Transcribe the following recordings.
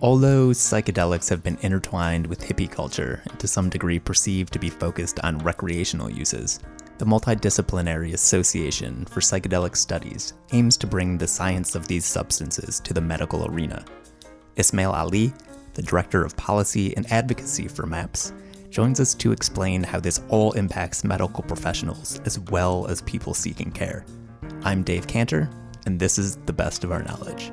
Although psychedelics have been intertwined with hippie culture and to some degree perceived to be focused on recreational uses, the Multidisciplinary Association for Psychedelic Studies aims to bring the science of these substances to the medical arena. Ismail Ali, the Director of Policy and Advocacy for MAPS, joins us to explain how this all impacts medical professionals as well as people seeking care. I'm Dave Cantor, and this is The Best of Our Knowledge.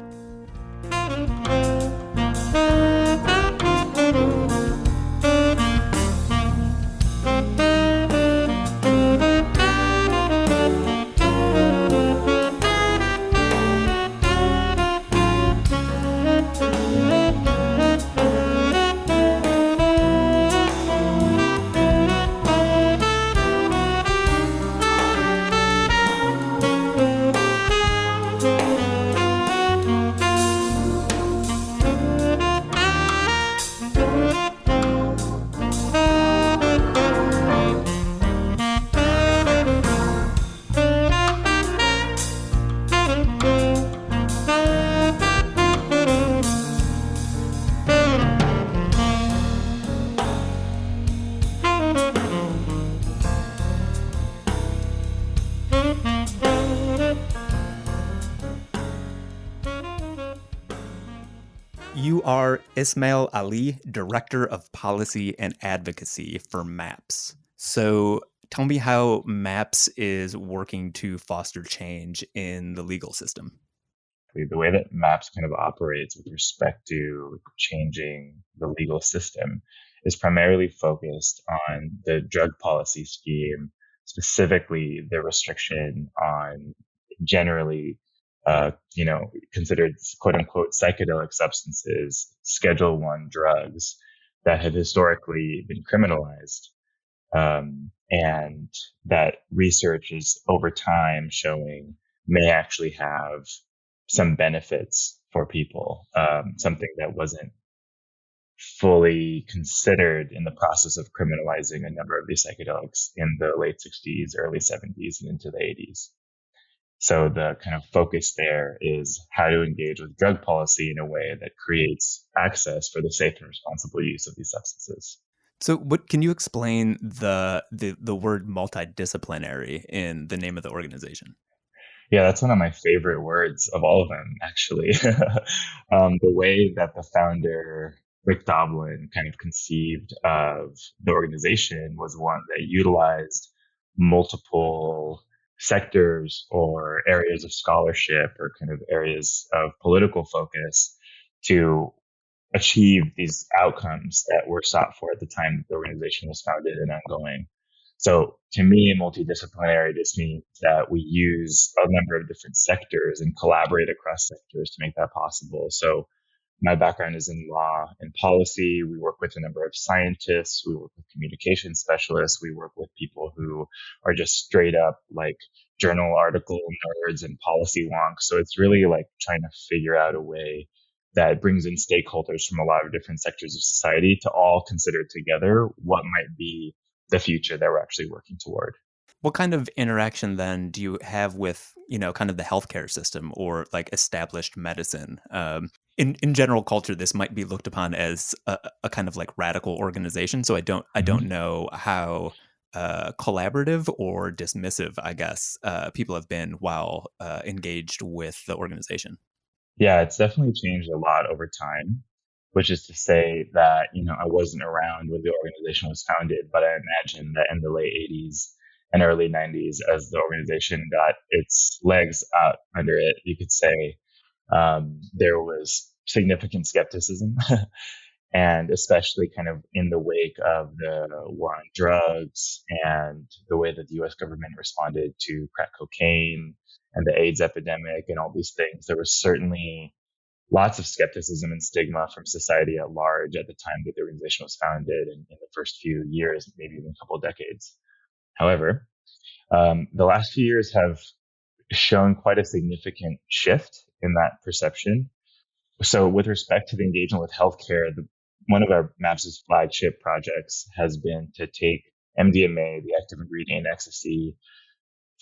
You are Ismail Ali, Director of Policy and Advocacy for MAPS. So tell me how MAPS is working to foster change in the legal system. The way that MAPS kind of operates with respect to changing the legal system is primarily focused on the drug policy scheme, specifically the restriction on generally considered quote unquote psychedelic substances, Schedule 1 drugs that have historically been criminalized. And that research is over time showing may actually have some benefits for people, something that wasn't fully considered in the process of criminalizing a number of these psychedelics in the late 60s, early 70s, and into the 80s. So the kind of focus there is how to engage with drug policy in a way that creates access for the safe and responsible use of these substances. So what can you explain the word multidisciplinary in the name of the organization? Yeah, that's one of my favorite words of all of them, actually. The way that the founder, Rick Doblin, kind of conceived of the organization was one that utilized multiple sectors or areas of scholarship or kind of areas of political focus to achieve these outcomes that were sought for at the time that the organization was founded and ongoing. So to me, multidisciplinary just means that we use a number of different sectors and collaborate across sectors to make that possible. So my background is in law and policy. We work with a number of scientists. We work with communication specialists. We work with people who are just straight up like journal article nerds and policy wonks. So it's really like trying to figure out a way that brings in stakeholders from a lot of different sectors of society to all consider together what might be the future that we're actually working toward. What kind of interaction then do you have with, kind of the healthcare system or like established medicine? In general culture, this might be looked upon as a kind of like radical organization. So I don't know how collaborative or dismissive, I guess, people have been while engaged with the organization. Yeah, it's definitely changed a lot over time, which is to say that, I wasn't around when the organization was founded, but I imagine that in the late 80s and early 90s, as the organization got its legs out under it, you could say, there was significant skepticism, and especially kind of in the wake of the war on drugs and the way that the US government responded to crack cocaine and the AIDS epidemic and all these things, there was certainly lots of skepticism and stigma from society at large at the time that the organization was founded and in the first few years, maybe even a couple of decades. However, the last few years have shown quite a significant shift in that perception. So with respect to the engagement with healthcare, one of our MAPS' flagship projects has been to take MDMA, the active ingredient in ecstasy,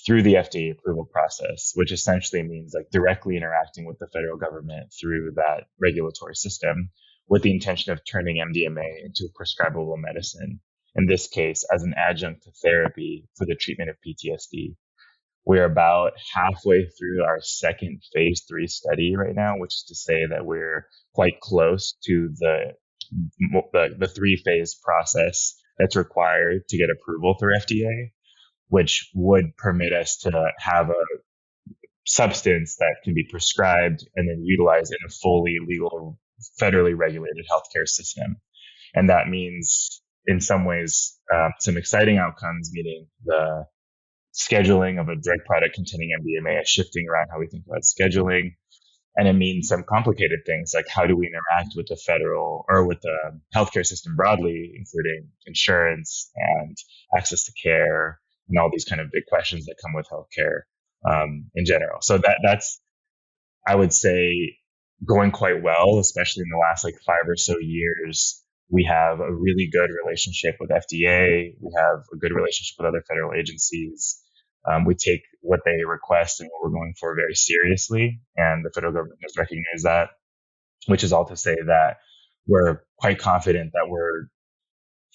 through the FDA approval process, which essentially means like directly interacting with the federal government through that regulatory system, with the intention of turning MDMA into a prescribable medicine, in this case, as an adjunct to therapy for the treatment of PTSD. We're about halfway through our second phase 3 study right now, which is to say that we're quite close to the 3-phase process that's required to get approval through FDA, which would permit us to have a substance that can be prescribed and then utilized in a fully legal, federally regulated healthcare system. And that means, in some ways, some exciting outcomes, meaning the scheduling of a drug product containing MDMA is shifting around how we think about scheduling. And it means some complicated things like how do we interact with the federal or with the healthcare system broadly, including insurance and access to care and all these kind of big questions that come with healthcare in general. So that's, I would say, going quite well, especially in the last like 5 or so years. We have a really good relationship with FDA. We have a good relationship with other federal agencies. We take what they request and what we're going for very seriously, and the federal government has recognized that, which is all to say that we're quite confident that we're,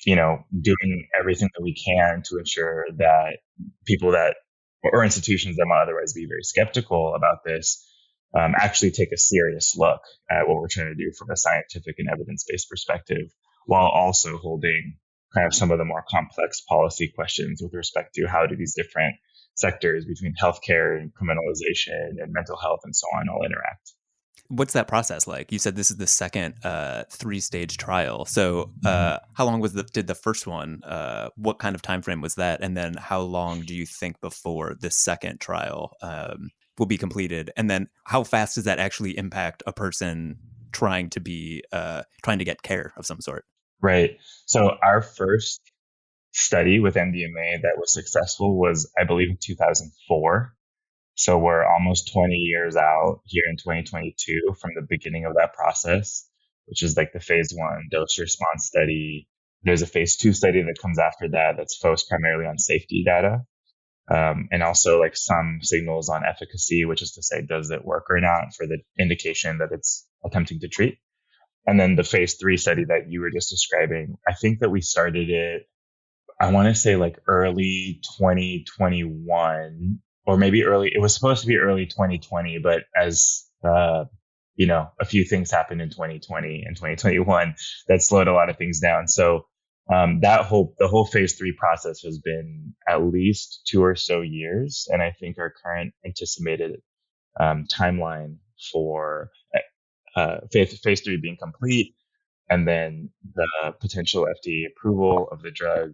doing everything that we can to ensure that people that or institutions that might otherwise be very skeptical about this actually take a serious look at what we're trying to do from a scientific and evidence-based perspective, while also holding kind of some of the more complex policy questions with respect to how do these different sectors between healthcare and criminalization and mental health and so on all interact. What's that process like? You said this is the second 3-stage trial. So how long did the first one, what kind of time frame was that? And then how long do you think before the second trial will be completed? And then how fast does that actually impact a person trying to get care of some sort? Right. So our first study with MDMA that was successful was, I believe, in 2004. So we're almost 20 years out here in 2022 from the beginning of that process, which is like the phase 1 dose response study. There's a phase 2 study that comes after that that's focused primarily on safety data, and also like some signals on efficacy, which is to say, does it work or not for the indication that it's attempting to treat. And then the phase 3 study that you were just describing, I think that we started it, I want to say like early 2021, or maybe it was supposed to be early 2020, but as, a few things happened in 2020 and 2021 that slowed a lot of things down. So the whole phase 3 process has been at least 2 or so years. And I think our current anticipated timeline for phase 3 being complete and then the potential FDA approval of the drug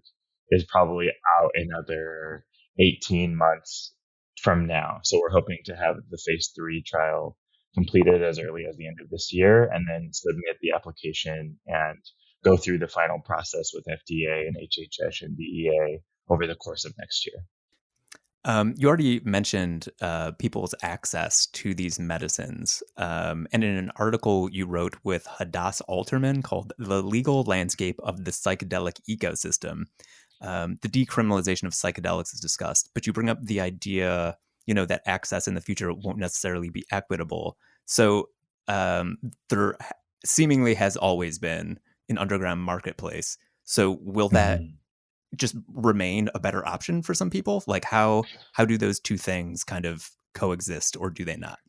is probably out another 18 months from now. So we're hoping to have the phase 3 trial completed as early as the end of this year and then submit the application and go through the final process with FDA and HHS and DEA over the course of next year. You already mentioned people's access to these medicines. And in an article you wrote with Hadass Alterman called The Legal Landscape of the Psychedelic Ecosystem, the decriminalization of psychedelics is discussed, but you bring up the idea, that access in the future won't necessarily be equitable. So there seemingly has always been an underground marketplace. So will that just remain a better option for some people? Like how do those two things kind of coexist, or do they not?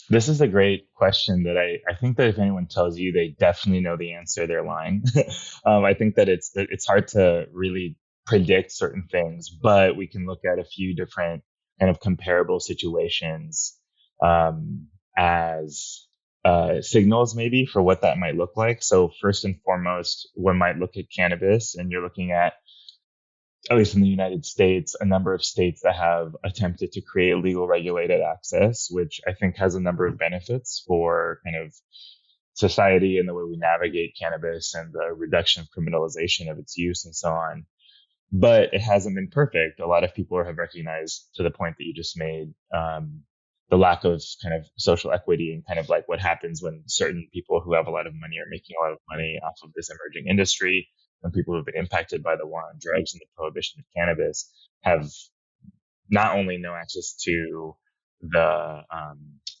This is a great question that I think that if anyone tells you they definitely know the answer, they're lying. I think that it's hard to really predict certain things, but we can look at a few different kind of comparable situations as signals maybe for what that might look like. So first and foremost, one might look at cannabis, and you're looking at least in the United States, a number of states that have attempted to create legal regulated access, which I think has a number of benefits for kind of society and the way we navigate cannabis and the reduction of criminalization of its use and so on. But it hasn't been perfect. A lot of people have recognized, to the point that you just made, the lack of kind of social equity and kind of like what happens when certain people who have a lot of money are making a lot of money off of this emerging industry, when people who have been impacted by the war on drugs and the prohibition of cannabis have not only no access to the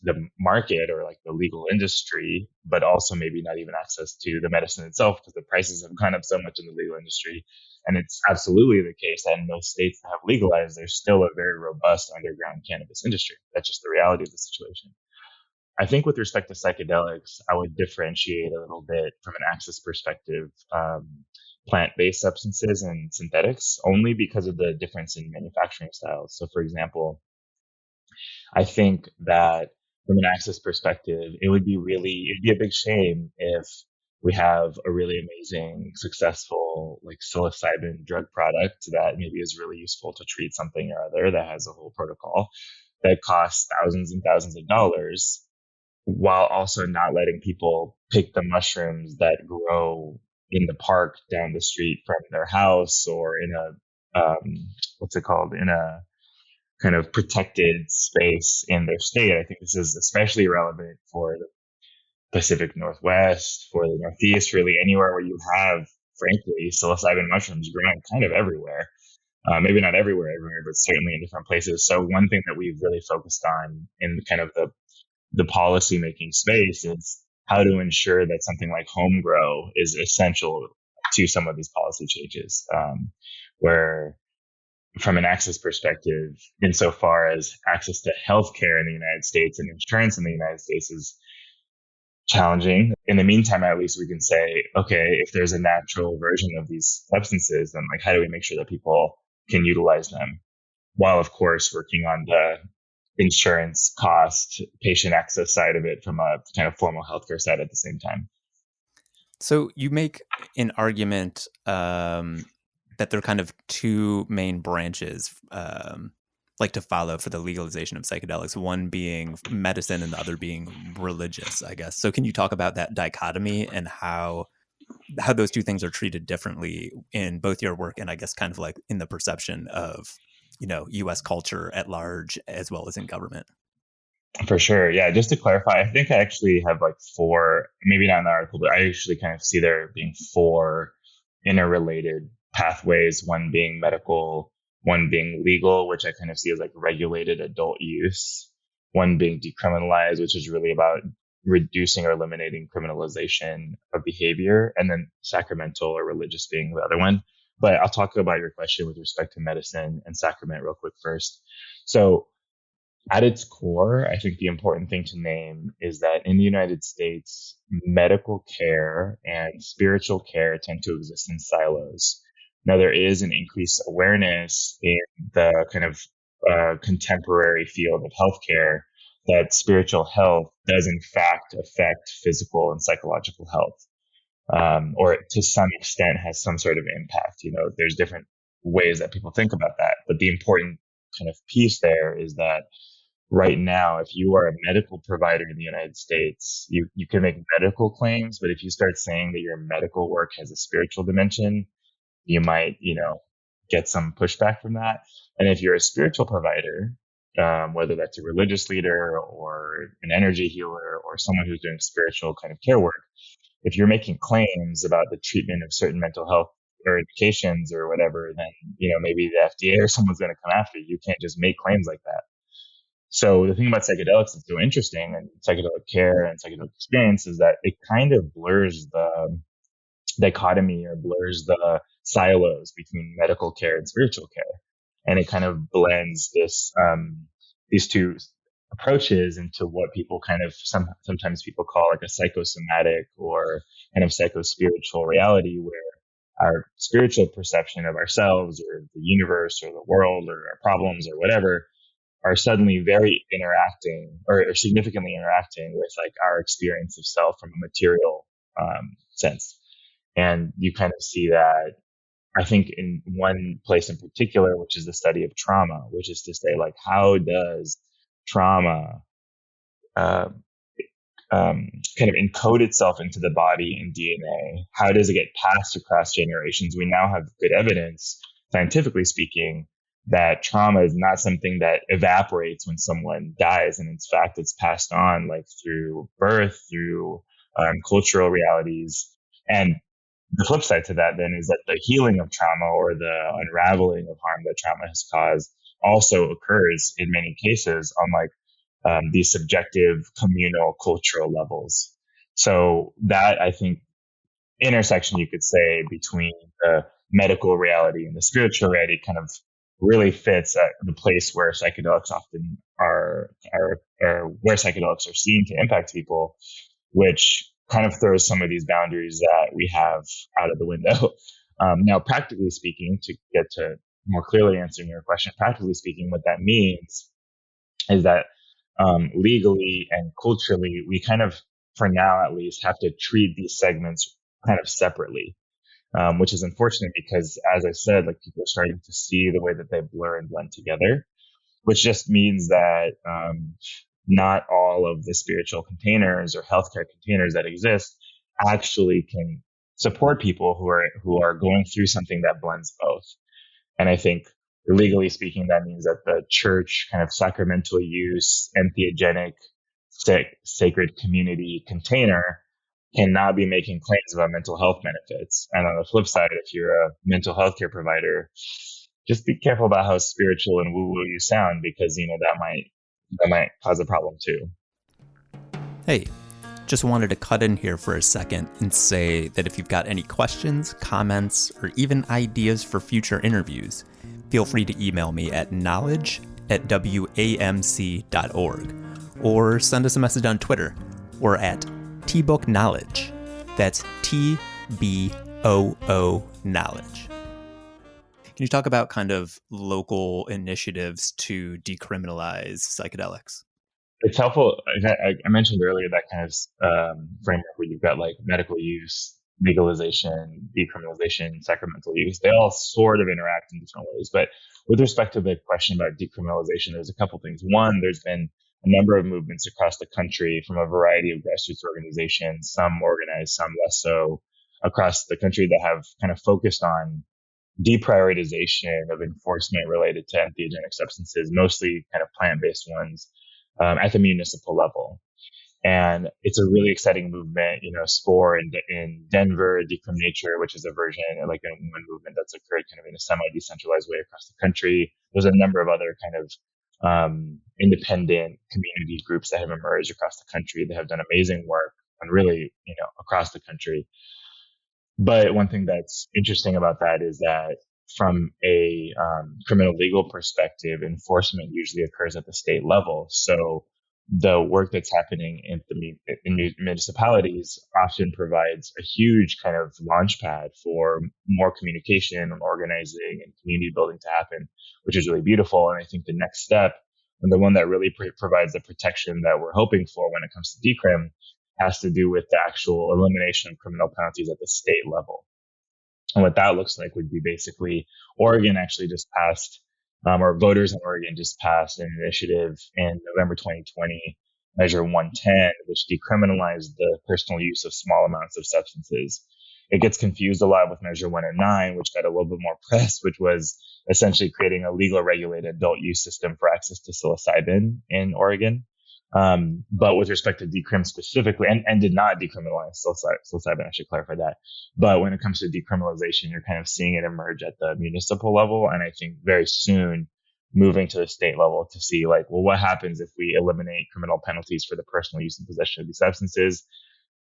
the market or like the legal industry, but also maybe not even access to the medicine itself because the prices have gone up so much in the legal industry. And it's absolutely the case that in most states that have legalized, there's still a very robust underground cannabis industry. That's just the reality of the situation. I think with respect to psychedelics, I would differentiate a little bit from an access perspective, plant-based substances and synthetics, only because of the difference in manufacturing styles. So, for example, I think that from an access perspective, it'd be a big shame if we have a really amazing, successful, like psilocybin drug product that maybe is really useful to treat something or other that has a whole protocol that costs thousands and thousands of dollars, while also not letting people pick the mushrooms that grow in the park down the street from their house or in a, what's it called, in a kind of protected space in their state. I think this is especially relevant for the Pacific Northwest, for the Northeast, really anywhere where you have, frankly, psilocybin mushrooms growing kind of everywhere. Maybe not everywhere, but certainly in different places. So one thing that we've really focused on in kind of the policy making space is how to ensure that something like home grow is essential to some of these policy changes, where from an access perspective, insofar as access to healthcare in the United States and insurance in the United States is challenging. In the meantime, at least we can say, okay, if there's a natural version of these substances, then like, how do we make sure that people can utilize them? While of course working on the insurance cost, patient access side of it from a kind of formal healthcare side at the same time. So you make an argument that there are kind of two main branches like to follow for the legalization of psychedelics, one being medicine and the other being religious, I guess. So can you talk about that dichotomy and how those two things are treated differently in both your work and I guess kind of like in the perception of, US culture at large as well as in government? For sure. Yeah. Just to clarify, I think I actually have like four, maybe not in the article, but I actually kind of see there being four interrelated pathways, one being medical, one being legal, which I kind of see as like regulated adult use, one being decriminalized, which is really about reducing or eliminating criminalization of behavior, and then sacramental or religious being the other one. But I'll talk about your question with respect to medicine and sacrament real quick first. So at its core, I think the important thing to name is that in the United States, medical care and spiritual care tend to exist in silos. Now, there is an increased awareness in the kind of contemporary field of healthcare that spiritual health does in fact affect physical and psychological health, or to some extent has some sort of impact. There's different ways that people think about that, but the important kind of piece there is that right now, if you are a medical provider in the United States, you can make medical claims, but if you start saying that your medical work has a spiritual dimension, you might, get some pushback from that. And if you're a spiritual provider, whether that's a religious leader or an energy healer or someone who's doing spiritual kind of care work, if you're making claims about the treatment of certain mental health or indications or whatever, then, maybe the FDA or someone's going to come after you. You can't just make claims like that. So the thing about psychedelics that's so interesting and psychedelic care and psychedelic experience is that it kind of blurs the dichotomy or blurs the silos between medical care and spiritual care. And it kind of blends these two approaches into what people kind of sometimes people call like a psychosomatic or kind of psychospiritual reality, where our spiritual perception of ourselves or the universe or the world or our problems or whatever are suddenly very interacting or significantly interacting with like our experience of self from a material sense. And you kind of see that, I think, in one place in particular, which is the study of trauma, which is to say, like, how does trauma kind of encode itself into the body in DNA? How does it get passed across generations? We now have good evidence, scientifically speaking, that trauma is not something that evaporates when someone dies. And in fact, it's passed on like through birth, through cultural realities. And the flip side to that then is that the healing of trauma or the unraveling of harm that trauma has caused also occurs in many cases on like these subjective, communal, cultural levels. So that, I think, intersection, you could say, between the medical reality and the spiritual reality kind of really fits at the place where psychedelics often are where psychedelics are seen to impact people, which kind of throws some of these boundaries that we have out of the window. Now, practically speaking, to get to more clearly answering your question, practically speaking, what that means is that legally and culturally, we kind of, for now at least, have to treat these segments kind of separately, which is unfortunate because, as I said, like people are starting to see the way that they blur and blend together, which just means that not all of the spiritual containers or healthcare containers that exist actually can support people who are going through something that blends both. And I think, legally speaking, that means that the church kind of sacramental use, entheogenic, sacred community container cannot be making claims about mental health benefits. And on the flip side, if you're a mental health care provider, just be careful about how spiritual and woo-woo you sound, because that might cause a problem too. Hey, just wanted to cut in here for a second and say that if you've got any questions, comments, or even ideas for future interviews, feel free to email me at knowledge@wamc.org or send us a message on Twitter. We're at tbookknowledge. That's TBOO knowledge. Can you talk about kind of local initiatives to decriminalize psychedelics? It's helpful. I mentioned earlier that kind of framework where you've got like medical use, legalization, decriminalization, sacramental use. They all sort of interact in different ways. But with respect to the question about decriminalization, there's a couple things. One, there's been a number of movements across the country from a variety of grassroots organizations, some organized, some less so, across the country that have kind of focused on deprioritization of enforcement related to entheogenic substances, mostly kind of plant-based ones, at the municipal level. And it's a really exciting movement. Spore in Denver, Decrim Nature, which is a version, like one movement that's occurred kind of in a semi-decentralized way across the country. There's a number of other kind of independent community groups that have emerged across the country that have done amazing work and really, across the country. But one thing that's interesting about that is that from a criminal legal perspective, enforcement usually occurs at the state level. So the work that's happening in municipalities often provides a huge kind of launch pad for more communication and organizing and community building to happen, which is really beautiful. And I think the next step, and the one that really provides the protection that we're hoping for when it comes to decrim, has to do with the actual elimination of criminal penalties at the state level. And what that looks like would be basically Oregon actually just passed, or voters in Oregon just passed an initiative in November 2020, Measure 110, which decriminalized the personal use of small amounts of substances. It gets confused a lot with Measure 109, which got a little bit more press, which was essentially creating a legal regulated adult use system for access to psilocybin in Oregon. But with respect to decrim specifically, and did not decriminalize psilocybin, I should clarify that. But when it comes to decriminalization, you're kind of seeing it emerge at the municipal level. And I think very soon moving to the state level to see like, well, what happens if we eliminate criminal penalties for the personal use and possession of these substances?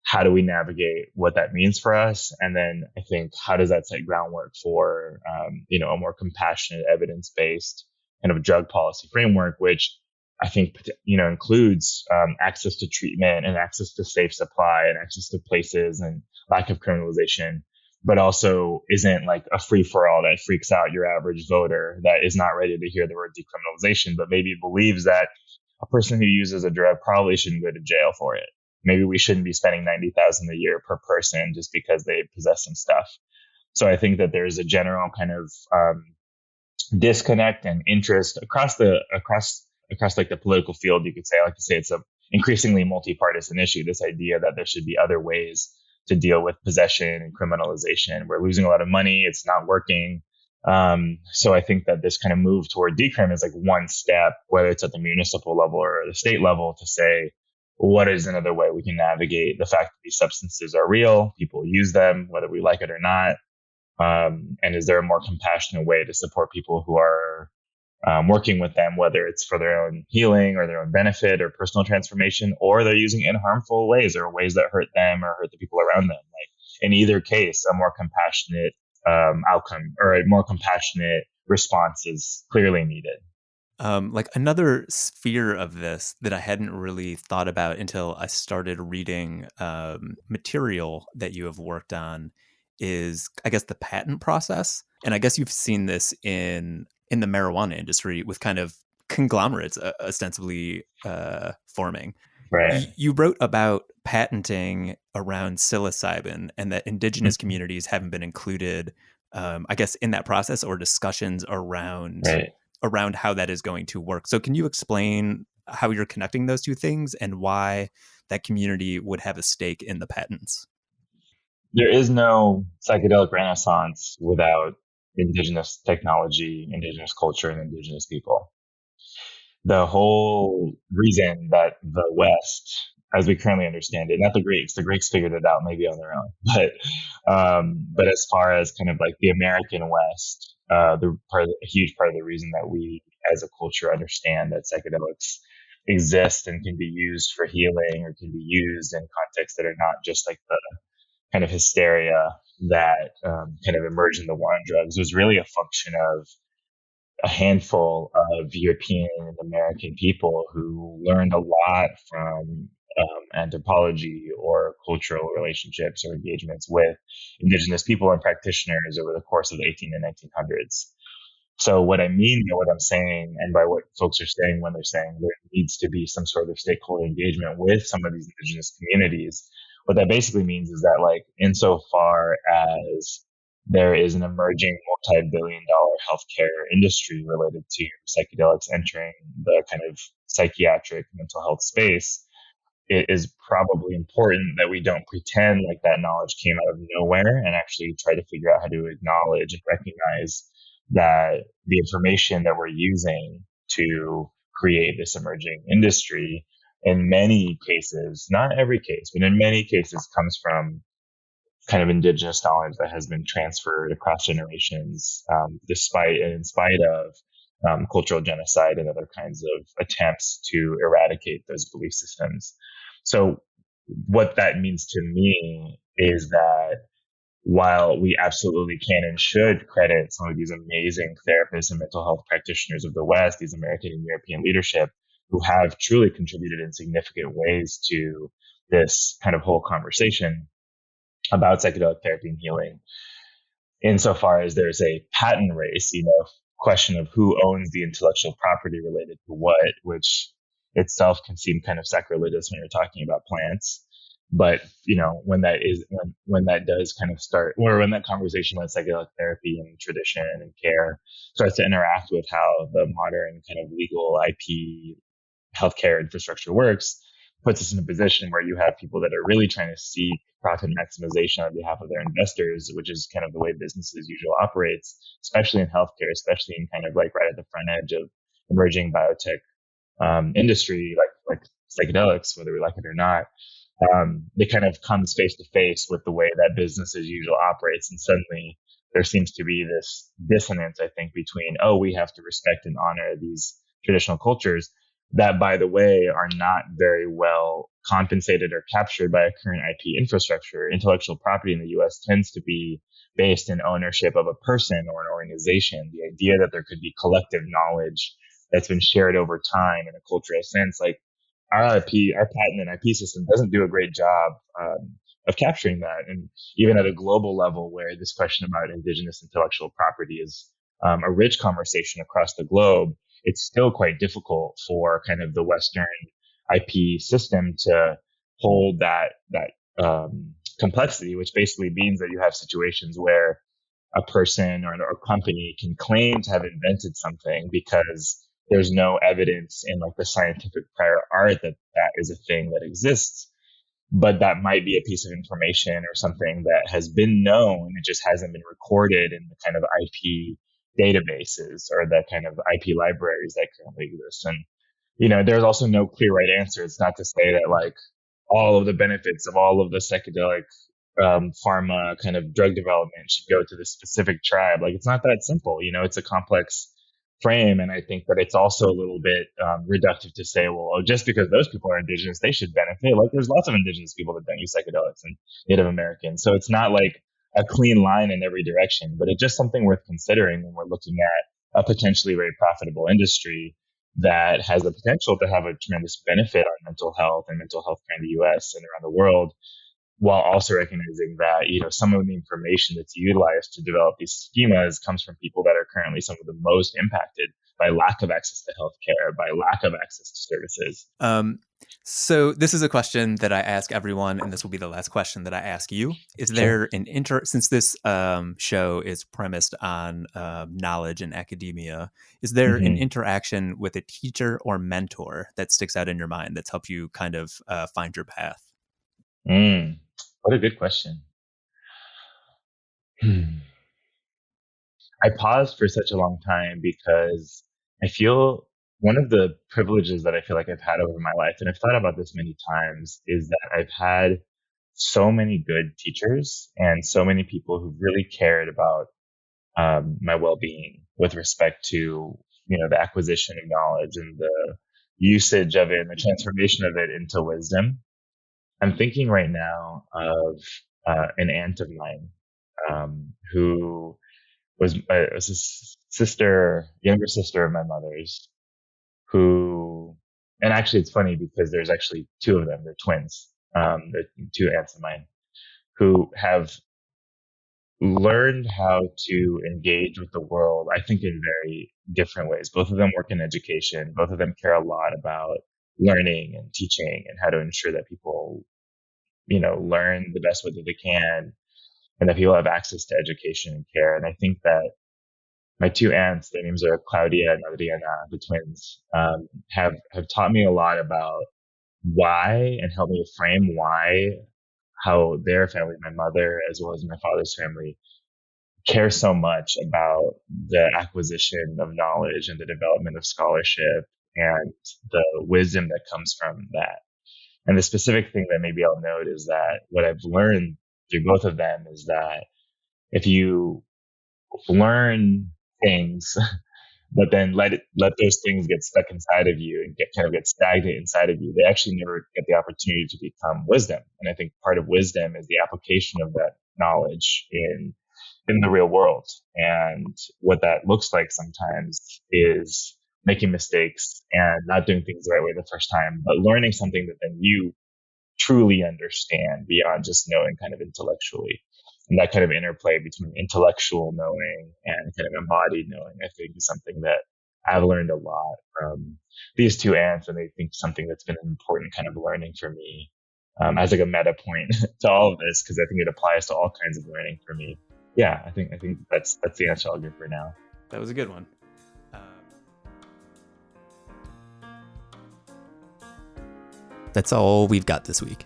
How do we navigate what that means for us? And then I think, how does that set groundwork for, a more compassionate, evidence-based kind of drug policy framework, which I think, includes access to treatment and access to safe supply and access to places and lack of criminalization, but also isn't like a free for all that freaks out your average voter that is not ready to hear the word decriminalization, but maybe believes that a person who uses a drug probably shouldn't go to jail for it. Maybe we shouldn't be spending $90,000 a year per person just because they possess some stuff. So I think that there's a general kind of disconnect and interest across like the political field, you could say. I like to say it's a increasingly multi-partisan issue, this idea that there should be other ways to deal with possession and criminalization. We're losing a lot of money. It's not working. So I think that this kind of move toward decrim is like one step, whether it's at the municipal level or the state level, to say, what is another way we can navigate the fact that these substances are real, people use them, whether we like it or not. And is there a more compassionate way to support people who are working with them, whether it's for their own healing or their own benefit or personal transformation, or they're using it in harmful ways or ways that hurt them or hurt the people around them. Like in either case, a more compassionate outcome or a more compassionate response is clearly needed. Like another sphere of this that I hadn't really thought about until I started reading material that you have worked on is, I guess, the patent process. And I guess you've seen this in the marijuana industry with kind of conglomerates ostensibly forming. Right. You wrote about patenting around psilocybin and that indigenous communities haven't been included, I guess, in that process or discussions Right. around how that is going to work. So can you explain how you're connecting those two things and why that community would have a stake in the patents? There is no psychedelic renaissance without indigenous technology, indigenous culture, and indigenous people. The whole reason that the West, as we currently understand it, not the Greeks figured it out maybe on their own, but as far as kind of like the American West, a huge part of the reason that we as a culture understand that psychedelics exist and can be used for healing or can be used in contexts that are not just like the kind of hysteria that kind of emerged in the war on drugs was really a function of a handful of European and American people who learned a lot from anthropology or cultural relationships or engagements with indigenous people and practitioners over the course of the 18 and 1900s. So what I mean by what I'm saying and by what folks are saying when they're saying there needs to be some sort of stakeholder engagement with some of these indigenous communities, what that basically means is that like insofar as there is an emerging multi-billion-dollar healthcare industry related to psychedelics entering the kind of psychiatric mental health space, it is probably important that we don't pretend like that knowledge came out of nowhere and actually try to figure out how to acknowledge and recognize that the information that we're using to create this emerging industry in many cases, not every case, but in many cases comes from kind of indigenous knowledge that has been transferred across generations, despite and in spite of cultural genocide and other kinds of attempts to eradicate those belief systems. So what that means to me is that while we absolutely can and should credit some of these amazing therapists and mental health practitioners of the West, these American and European leadership, who have truly contributed in significant ways to this kind of whole conversation about psychedelic therapy and healing, insofar as there's a patent race, question of who owns the intellectual property related to what, which itself can seem kind of sacrilegious when you're talking about plants. But when that does kind of start, or when that conversation with psychedelic therapy and tradition and care starts to interact with how the modern kind of legal IP healthcare infrastructure works, puts us in a position where you have people that are really trying to seek profit maximization on behalf of their investors, which is kind of the way business as usual operates, especially in healthcare, especially in kind of like right at the front edge of emerging biotech industry, like psychedelics, whether we like it or not. It kind of comes face to face with the way that business as usual operates. And suddenly there seems to be this dissonance, I think, between, we have to respect and honor these traditional cultures that, by the way, are not very well compensated or captured by a current IP infrastructure. Intellectual property in the US tends to be based in ownership of a person or an organization. The idea that there could be collective knowledge that's been shared over time in a cultural sense, like our IP, our patent and IP system doesn't do a great job of capturing that. And even at a global level, where this question about indigenous intellectual property is a rich conversation across the globe, it's still quite difficult for kind of the Western IP system to hold that complexity, which basically means that you have situations where a person or a company can claim to have invented something because there's no evidence in like the scientific prior art that that is a thing that exists. But that might be a piece of information or something that has been known. It just hasn't been recorded in the kind of IP databases or the kind of IP libraries that currently exist. And, there's also no clear right answer. It's not to say that like all of the benefits of all of the psychedelic pharma kind of drug development should go to the specific tribe. Like it's not that simple. It's a complex frame. And I think that it's also a little bit reductive to say, well, just because those people are indigenous, they should benefit. Like there's lots of indigenous people that don't use psychedelics and Native Americans. So it's not like a clean line in every direction, but it's just something worth considering when we're looking at a potentially very profitable industry that has the potential to have a tremendous benefit on mental health and mental health care in the US and around the world, while also recognizing that, some of the information that's utilized to develop these schemas comes from people that are currently some of the most impacted by lack of access to healthcare, by lack of access to services. So this is a question that I ask everyone, and this will be the last question that I ask you. Is there an since this show is premised on knowledge and academia, is there an interaction with a teacher or mentor that sticks out in your mind that's helped you kind of find your path? What a good question. I paused for such a long time because I feel one of the privileges that I feel like I've had over my life, and I've thought about this many times, is that I've had so many good teachers and so many people who really cared about my well-being with respect to, the acquisition of knowledge and the usage of it and the transformation of it into wisdom. I'm thinking right now of an aunt of mine who was a younger sister of my mother's, who, and actually it's funny because there's actually two of them, they're twins, they're two aunts of mine, who have learned how to engage with the world, I think, in very different ways. Both of them work in education. Both of them care a lot about learning and teaching and how to ensure that people, learn the best way that they can and that people have access to education and care. And I think that my two aunts, their names are Claudia and Adriana, the twins, have taught me a lot about why and helped me frame how their family, my mother, as well as my father's family, care so much about the acquisition of knowledge and the development of scholarship and the wisdom that comes from that. And the specific thing that maybe I'll note is that what I've learned through both of them is that if you learn things, but then let those things get stuck inside of you and get stagnant inside of you, they actually never get the opportunity to become wisdom. And I think part of wisdom is the application of that knowledge in the real world. And what that looks like sometimes is making mistakes and not doing things the right way the first time, but learning something that then you truly understand beyond just knowing kind of intellectually. And that kind of interplay between intellectual knowing and kind of embodied knowing, I think, is something that I've learned a lot from these two aunts, and I think something that's been an important kind of learning for me as like a meta point to all of this, because I think it applies to all kinds of learning for me. Yeah, I think that's the answer I'll give for now. That was a good one. That's all we've got this week.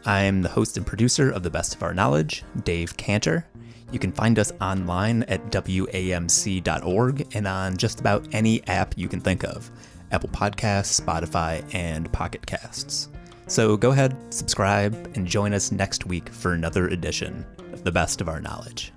I'm the host and producer of The Best of Our Knowledge, Dave Cantor. You can find us online at wamc.org and on just about any app you can think of: Apple Podcasts, Spotify, and Pocket Casts. So go ahead, subscribe, and join us next week for another edition of The Best of Our Knowledge.